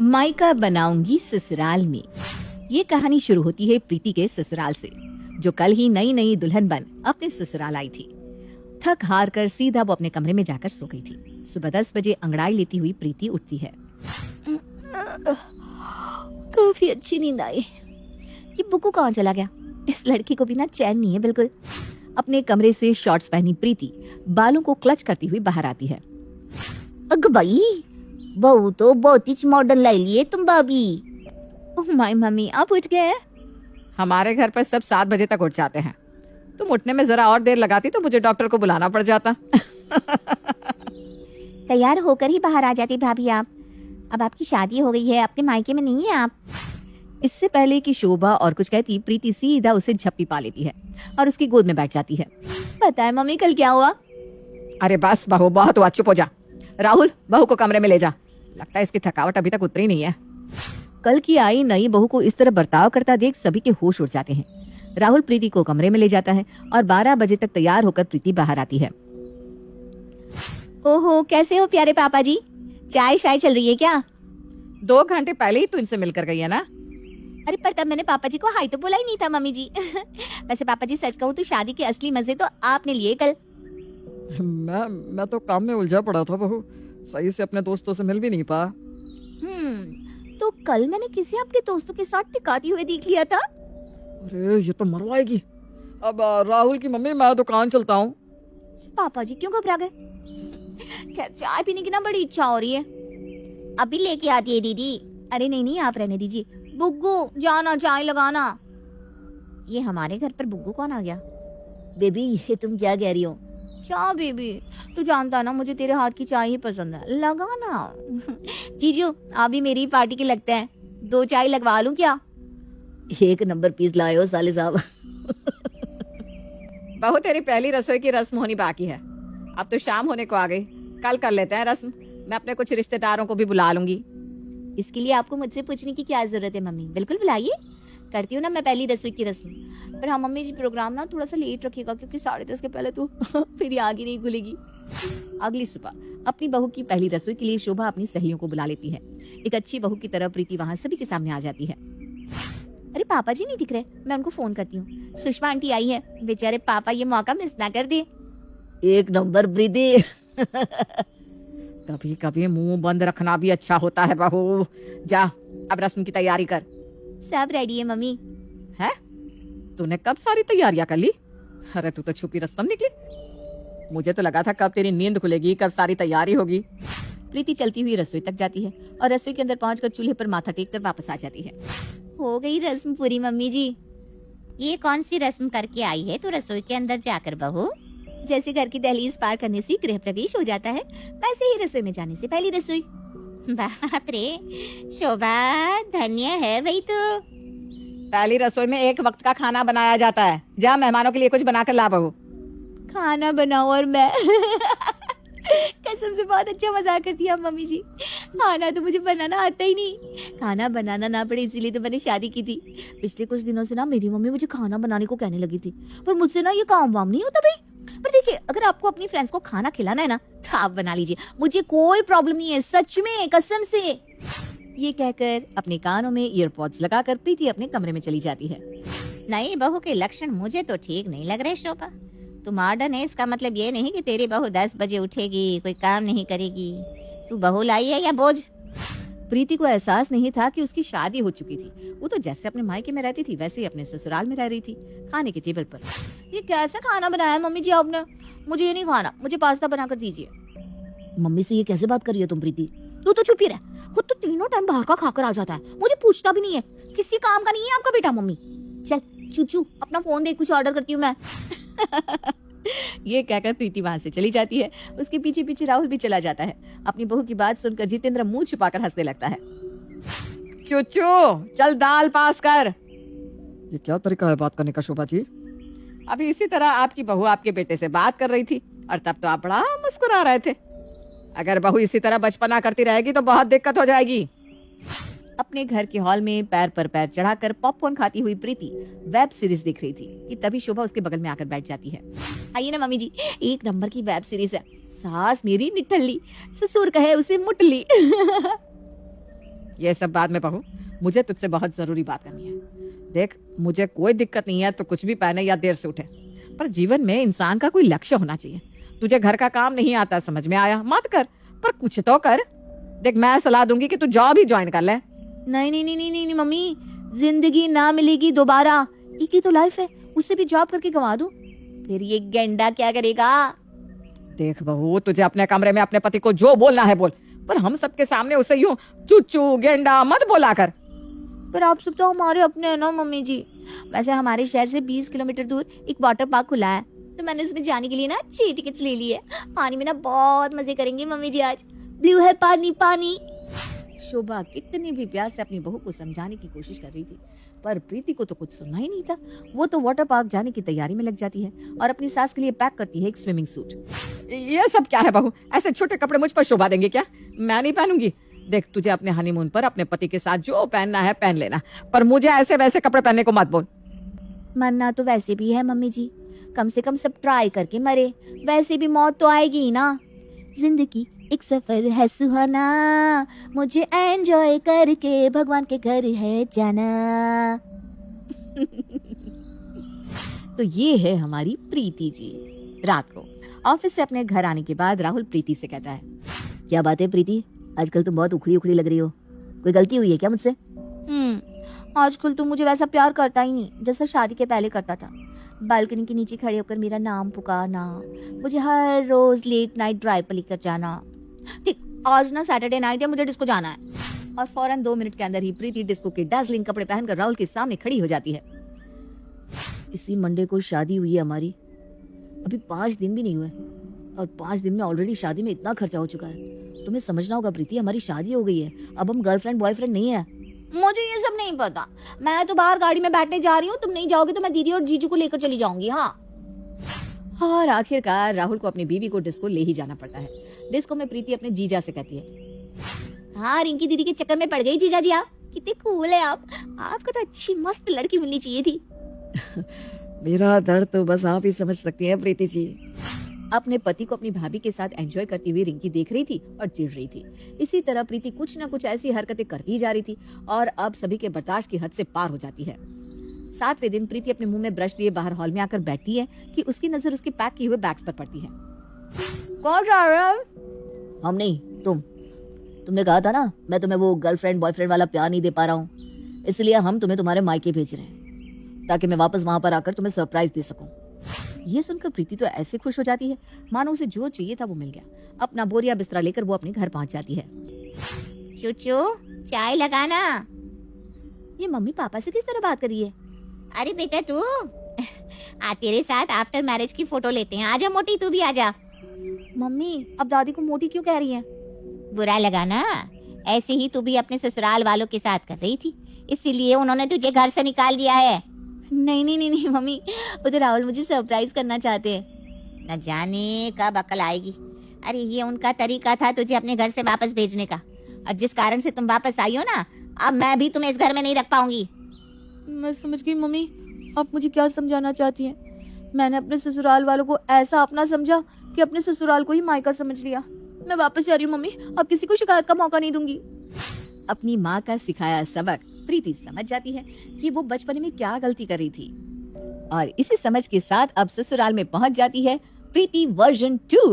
मायका बनाऊंगी ससुराल में। ये कहानी शुरू होती है प्रीति के ससुराल से, जो कल ही नई नई दुल्हन बन अपने ससुराल आई थी। थक हार कर सीधा वो अपने कमरे में जाकर सो गई थी। सुबह 10 बजे अंगड़ाई लेती हुई प्रीति उठती है। काफी अच्छी नींद आई। ये बुक्कू कहाँ चला गया? इस लड़की को भी ना चैन नहीं है बिल्कुल। अपने कमरे से शॉर्ट्स पहनी प्रीति बालों को क्लच करती हुई बाहर आती है। अग भाई, बहू तो बहुत ही मॉडर्न लाई लिए तुम भाभी। ओह माय मम्मी, आप उठ गए? हमारे घर पर सब 7 बजे तक उठ जाते हैं। तुम उठने में जरा और देर लगाती तो मुझे डॉक्टर को बुलाना पड़ जाता। तैयार होकर ही बाहर आ जाती भाभी आप। अब आपकी शादी हो गई है, अपने मायके में नहीं है आप। इससे पहले कि शोभा और कुछ कहती, प्रीति सीधा उसे झप्पी पा लेती है और उसकी गोद में बैठ जाती है। पता है मम्मी कल क्या हुआ? अरे बस बहू, बहुत हुआ, चुप हो जा। राहुल, बहू को कमरे में ले जा। लगता है इसकी थकावट अभी तक उतरी नहीं है। कल की आई नई बहू को इस तरह बर्ताव करता देख सभी के होश उड़ जाते हैं। राहुल प्रीति को कमरे में ले जाता है और 12 बजे तक तैयार होकर प्रीति बाहर आती है। ओहो, कैसे हो प्यारे पापा जी? चाय शाय चल रही है क्या? 2 घंटे पहले ही तो इनसे मिलकर गई है ना। अरे पर तब मैंने पापा जी को हाई तो बोला ही नहीं था मम्मी जी। वैसे पापा जी सच कहूँ तो शादी के असली मजे तो आपने लिए कल। मैं तो काम में उलझा पड़ा था बहू, सही से अपने दोस्तों से मिल भी नहीं पाया। तो कल मैंने किसी आपके दोस्तों के साथ टिकाती हुए देख लिया था। अरे ये तो मरवाएगी। अब राहुल की मम्मी, मैं दुकान चलता हूँ। पापा जी क्यों घबरा गए? खैर चाय पीने की ना बड़ी इच्छा हो रही है। अभी लेके आती है दीदी। अरे नहीं नहीं, आप रहने दीजिए। बुग्गू जाना, चाय लगाना। ये हमारे घर पर बुग्गू कौन आ गया? बेबी ये तुम क्या कह रही हो? क्या बेबी, तू जानता ना मुझे तेरे हाथ की चाय ही पसंद है, लगाना। जीजू आप भी मेरी पार्टी के लगते हैं, 2 चाय लगवा लूं क्या? 1 नंबर पीस लाए हो साले साहब। बहू, तेरी पहली रसोई की रस्म होनी बाकी है। अब तो शाम होने को आ गई, कल कर लेते हैं रस्म। मैं अपने कुछ रिश्तेदारों को भी बुला लूंगी। इसके लिए आपको मुझसे पूछने की क्या जरूरत है मम्मी? बिल्कुल बुलाइए, करती हूँ ना मैं पहली रसोई की रस्म। पर हाँ मम्मी जी, प्रोग्राम ना थोड़ा सा लेट रखिएगा क्योंकि 10:30 के पहले तो फिर आग ही नहीं खुलेगी। अगली सुबह अपनी बहू की पहली रसोई के लिए शोभा अपनी सहेलियों को बुला लेती है। एक अच्छी बहू की तरह प्रीति वहाँ सभी के सामने आ जाती है। अरे पापा जी नहीं दिख रहे, मैं उनको फोन करती हूँ। सुषमा आंटी आई है, बेचारे पापा ये मौका मिस ना कर दे। 1 नंबर प्रीति। कभी कभी मुंह बंद रखना भी अच्छा होता है बहू। जा अब रस्म की तैयारी कर। सब रेडी है मम्मी। है? तूने कब सारी तैयारियां कर ली? अरे तू तो छुपी रस्तम निकली। मुझे तो लगा था कब तेरी नींद खुलेगी, कब सारी तैयारी होगी। प्रीति चलती हुई रसोई तक जाती है और रसोई के अंदर पहुंचकर चूल्हे पर माथा टेक कर वापस आ जाती है। हो गई रस्म पूरी मम्मी जी। ये कौन सी रस्म करके आई है तो रसोई के अंदर जाकर बहू? जैसे घर की दहलीज पार करने से गृह प्रवेश हो जाता है, वैसे ही रसोई में जाने से पहली रसोई। बाप रे, शोभा धन्य है भाई। तो पहली रसोई में 1 वक्त का खाना बनाया जाता है। जा मेहमानों के लिए कुछ बनाकर ला बहू। खाना बनाओ और मैं? कसम से बहुत अच्छा मजाक करती है मम्मी जी। खाना तो मुझे बनाना आता ही नहीं। खाना बनाना ना पड़े इसीलिए तो मैंने शादी की थी। पिछले कुछ दिनों से ना मेरी मम्मी मुझे खाना बनाने को कहने लगी थी, पर मुझसे ना ये काम वाम नहीं होता भाई। पर देखिए, अगर आपको अपनी फ्रेंड्स को खाना खिलाना है ना तो आप बना लीजिए, मुझे कोई प्रॉब्लम नहीं है, सच में कसम से। ये कहकर अपने कानों में ईयरपॉड्स लगाकर प्रीति अपने कमरे में चली जाती है। नई बहू के लक्षण मुझे तो ठीक नहीं लग रहे शोभा। तू मॉडर्न है, इसका मतलब ये नहीं कि तेरी बहू 10 बजे उठेगी, कोई काम नहीं करेगी। तू बहू लाई है या बोझ? प्रीति को एहसास नहीं था कि उसकी शादी हो चुकी थी। वो तो जैसे अपने मायके में रहती थी वैसे ही अपने ससुराल में रह रही थी, खाने के टेबल पर। ये कैसा खाना बनाया मम्मी जी आपने? मुझे ये नहीं खाना, मुझे पास्ता बनाकर दीजिए। मम्मी से ये कैसे बात कर रही हो तुम प्रीति? तू तो चुप ही रह, खुद तो तीनों टाइम बाहर का खाकर आ जाता है, मुझे पूछता भी नहीं है। किसी काम का नहीं है आपका बेटा। मम्मी चल चूचू अपना फोन दे, कुछ ऑर्डर करती हूँ मैं। ये कहकर प्रीति वहां से चली जाती है। उसके पीछे पीछे राहुल भी चला जाता है। अपनी बहू की बात सुनकर जितेंद्र मुंह छुपाकर हंसने लगता है। चुच्चू चल दाल पास कर। ये क्या तरीका है बात करने का शोभा जी? अभी इसी तरह आपकी बहू आपके बेटे से बात कर रही थी और तब तो आप बड़ा मुस्कुरा रहे थे। अगर बहू इसी तरह बचपना करती रहेगी तो बहुत दिक्कत हो जाएगी। अपने घर के हॉल में पैर पर पैर चढ़ाकर पॉपकॉर्न खाती हुई प्रीति वेब सीरीज देख रही थी कि तभी शोभा उसके बगल में आकर बैठ जाती है। आइए ना मम्मी जी, 1 नंबर की वेब सीरीज है। सास मेरी निठल्ली, ससुर कहे उसे मुटली। ये सब बाद में बहू, मुझे तुझसे बहुत जरूरी बात करनी है। देख, मुझे कोई दिक्कत नहीं है तो कुछ भी पहने या देर से उठे, पर जीवन में इंसान का कोई लक्ष्य होना चाहिए। तुझे घर का काम नहीं आता, समझ में आया, मत कर, पर कुछ तो कर। देख, मैं सलाह दूंगी कि तू जॉब ही ज्वाइन कर ले। नहीं नहीं नहीं नहीं नहीं नहीं मम्मी, जिंदगी ना मिलेगी दोबारा, एक ही तो लाइफ है, उससे भी जॉब करके गंवा दूं, फिर ये गेंडा क्या करेगा? देख बहू, तुझे अपने कमरे में अपने पति को जो बोलना है बोल, पर हम सबके सामने उसे यूं चूचू गेंडा मत बोला कर। पर आप सब तो हमारे अपने हैं ना मम्मी जी। वैसे हमारे शहर से 20 किलोमीटर दूर एक वाटर पार्क खुला है, तो मैंने उसमें जाने के लिए ना 6 टिकट्स ले ली है। पानी में ना बहुत मजे करेंगे मम्मी जी आज, ब्लू है पानी पानी। शोभा कितनी भी प्यार से अपनी बहू को समझाने की कोशिश कर रही थी, पर प्रीति को तो कुछ सुनना ही नहीं था। वो तो वाटर पार्क जाने की तैयारी में लग जाती है और अपनी सास के लिए पैक करती है एक स्विमिंग सूट। ये सब क्या है बहू? ऐसे छोटे कपड़े मुझ पर शोभा देंगे क्या? मैं नहीं पहनूंगी। देख, तुझे अपने हनीमून पर अपने पति के साथ जो पहनना है पहन लेना, पर मुझे ऐसे वैसे कपड़े पहनने को मत बोल। मरना तो वैसे भी है मम्मी जी, कम से कम सब ट्राई करके मरे, वैसे भी मौत तो आएगी ही ना। जिंदगी एक सफर है सुहाना, मुझे एंजॉय करके भगवान के घर है जाना। तो ये है हमारी प्रीति जी। रात को ऑफिस से अपने घर आने के बाद राहुल प्रीति से कहता है, क्या बात है प्रीति, आजकल तुम बहुत उखड़ी उखड़ी लग रही हो, कोई गलती हुई है क्या मुझसे? आजकल तो मुझे वैसा प्यार करता ही नहीं जैसा शादी के पहले करता था। बालकनी के नीचे खड़े होकर मेरा नाम पुकारना, मुझे हर रोज लेट नाइट ड्राइव पर लेकर जाना। ठीक, आज ना सैटरडे नाइट है, मुझे डिस्को जाना है। और फौरन 2 मिनट के अंदर ही प्रीति डिस्को के डार्लिंग कपड़े पहनकर राहुल के सामने खड़ी हो जाती है। इसी मंडे को शादी हुई है हमारी, अभी 5 दिन भी नहीं हुए और 5 दिन में ऑलरेडी शादी में इतना खर्चा हो चुका है। तुम्हें समझना होगा प्रीति, हमारी शादी हो गई है, अब हम गर्लफ्रेंड बॉयफ्रेंड नहीं है। मुझे ये सब नहीं पता, मैं तो बाहर गाड़ी में बैठने जा रही हूँ, तुम नहीं जाओगे तो मैं दीदी और जीजू को लेकर चली जाऊंगी। हाँ। और आखिरकार राहुल को अपनी बीवी को डिस्को ले ही जाना पड़ता है। डिस्को में प्रीति अपने जीजा से कहती है, हाँ, रिंकी दीदी के चक्कर में पड़ गई जीजा जी, आप कितने कूल है आप, आपको तो अच्छी मस्त लड़की मिलनी चाहिए थी। मेरा दर्द तो बस आप ही समझ सकती हैं प्रीति जी। अपने पति को अपनी भाभी के साथ एंजॉय करती हुई रिंकी देख रही थी और चिढ़ रही थी। इसी तरह प्रीति कुछ न कुछ ऐसी हरकतें करती जा रही थी और अब सभी के बर्दाश्त की हद से पार हो जाती है। 7वें दिन प्रीति अपने मुंह में ब्रश लिए बाहर हॉल में आकर बैठती है कि उसकी नजर उसके पैक किए हुए बैग्स पर पड़ती है। कौन जा रहा है? हम नहीं, तुमने कहा था ना मैं तुम्हें वो गर्लफ्रेंड बॉयफ्रेंड वाला प्यार नहीं दे पा रहा हूँ, इसलिए हम तुम्हें तुम्हारे मायके भेज रहे हैं ताकि मैं वापस वहां पर आकर तुम्हें सरप्राइज दे सकूं। ये सुनकर प्रीति तो ऐसे खुश हो जाती है मानो उसे जो चाहिए था वो मिल गया। अपना बोरिया बिस्तरा लेकर वो अपने घर पहुंच जाती है। चूचू, चाय लगाना। ये मम्मी पापा से किस तरह बात कर रही है? अरे बेटा तू तेरे साथ आफ्टर मैरिज की फोटो लेते हैं, आजा मोटी तू भी आजा। मम्मी, अब दादी को मोटी क्यों कह रही है? बुरा लगा ना, ऐसे ही तू भी अपने ससुराल वालों के साथ कर रही थी, इसीलिए उन्होंने तुझे घर से निकाल दिया है। नहीं नहीं नहीं नहीं मम्मी, वो तो राहुल मुझे सरप्राइज करना चाहते हैं। न जाने कब अकल आएगी। अरे ये उनका तरीका था तुझे अपने घर से वापस भेजने का, और जिस कारण से तुम वापस आई हो ना, अब मैं भी तुम्हें इस घर में नहीं रख पाऊंगी। मैं समझ गई मम्मी, आप मुझे क्या समझाना चाहती हैं? मैंने अपने ससुराल वालों को ऐसा अपना समझा कि अपने ससुराल को ही मायका समझ लिया। मैं वापस जा रही हूँ मम्मी, अब किसी को शिकायत का मौका नहीं दूंगी। अपनी माँ का सिखाया सबक प्रीति समझ जाती है कि वो बचपन में क्या गलती कर रही थी, और इसी समझ के साथ अब ससुराल में पहुंच जाती है प्रीति वर्जन 2।